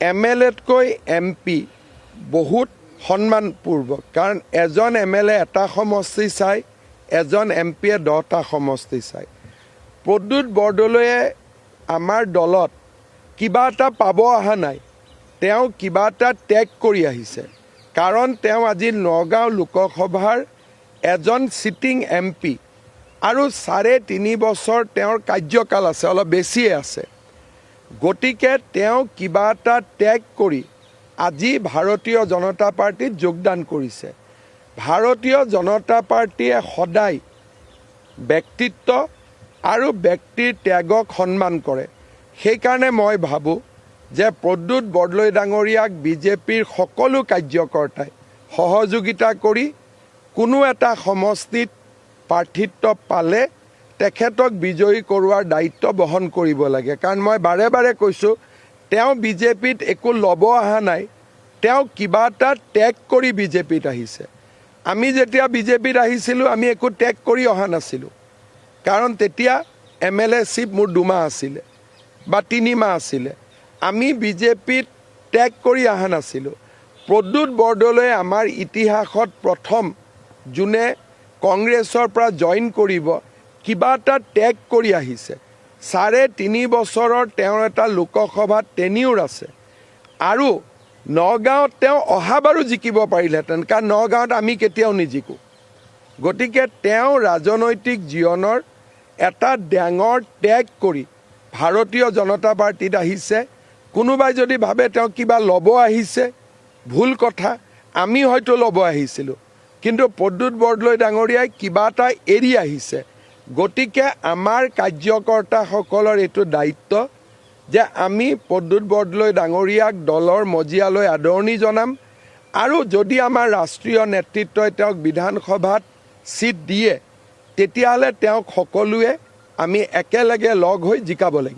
MLA-তকৈ MP বহুত সন্মানপূৰ্বক, কাৰণ এজন MLA এটা সমষ্টি চাই, এজন MP-য়ে 10টা সমষ্টি চাই। প্ৰদ্যুৎ বৰদলৈয়ে আমাৰ দলত কিবা এটা পাব অহা নাই, তেওঁ কিবা এটা ত্যাগ কৰি আহিছে। কাৰণ তেওঁ আজি নগাঁও লোকসভাৰ এজন চিটিং MP আৰু 3.5 বছৰ তেওঁৰ কাৰ্যকাল আছে, অলপ বেছিয়ে আছে। গতিকে তেওঁ কিবা এটা ত্যাগ কৰি আজি ভাৰতীয় জনতা পাৰ্টিত যোগদান কৰিছে। ভাৰতীয় জনতা পাৰ্টিয়ে সদায় ব্যক্তিত্ব আৰু ব্যক্তিৰ ত্যাগক সন্মান কৰে। সেইকাৰণে মই ভাবোঁ যে প্ৰদ্যুৎ বৰদলৈ ডাঙৰীয়াক বিজেপিৰ সকলো কাৰ্যকৰ্তাই সহযোগিতা কৰি কোনো এটা সমষ্টিত প্ৰাৰ্থিত্ব পালে তেখেতক বিজয়ী কৰোৱাৰ দায়িত্ব বহন কৰিব লাগে। কাৰণ মই বাৰে বাৰে কৈছোঁ, তেওঁ বিজেপিত একো ল'ব অহা নাই, তেওঁ কিবা এটা ত্যাগ কৰি বিজেপিত আহিছে। আমি যেতিয়া বিজেপিত আহিছিলোঁ আমি একো ত্যাগ কৰি অহা নাছিলোঁ, কাৰণ তেতিয়া MLA-শ্বিপ মোৰ 2 মাহ আছিলে বা 3 মাহ আছিলে। আমি বিজেপিত ত্যাগ কৰি অহা নাছিলোঁ। প্ৰদ্যুৎ বৰদলৈয়ে আমাৰ ইতিহাসত প্ৰথম যোনে কংগ্ৰেছৰ পৰা জইন কৰিব কিবা এটা ত্যাগ কৰি আহিছে। 3.5 বছৰৰ তেওঁৰ এটা লোকসভাত টেনিউৰ আছে আৰু নগাঁৱত তেওঁ অহাবাৰো জিকিব পাৰিলেহেঁতেন, কাৰণ নগাঁৱত আমি কেতিয়াও নিজিকোঁ। গতিকে তেওঁ ৰাজনৈতিক জীৱনৰ এটা ডাঙৰ ত্যাগ কৰি ভাৰতীয় জনতা পাৰ্টিত আহিছে। কোনোবাই যদি ভাবে তেওঁ কিবা ল'ব আহিছে, ভুল কথা। আমি হয়তো ল'ব আহিছিলোঁ, কিন্তু প্ৰদ্যুৎ বৰদলৈ ডাঙৰীয়াই কিবা এটা এৰি আহিছে। গতিকে আমাৰ কাৰ্যকৰ্তাসকলৰ এইটো দায়িত্ব যে আমি প্ৰদ্যুৎ বৰদলৈ ডাঙৰীয়াক দলৰ মজিয়ালৈ আদৰণি জনাম আৰু যদি আমাৰ ৰাষ্ট্ৰীয় নেতৃত্বই তেওঁক বিধানসভাত ছিট দিয়ে তেতিয়াহ'লে তেওঁক সকলোৱে আমি একেলগে লগ হৈ জিকাব লাগিব।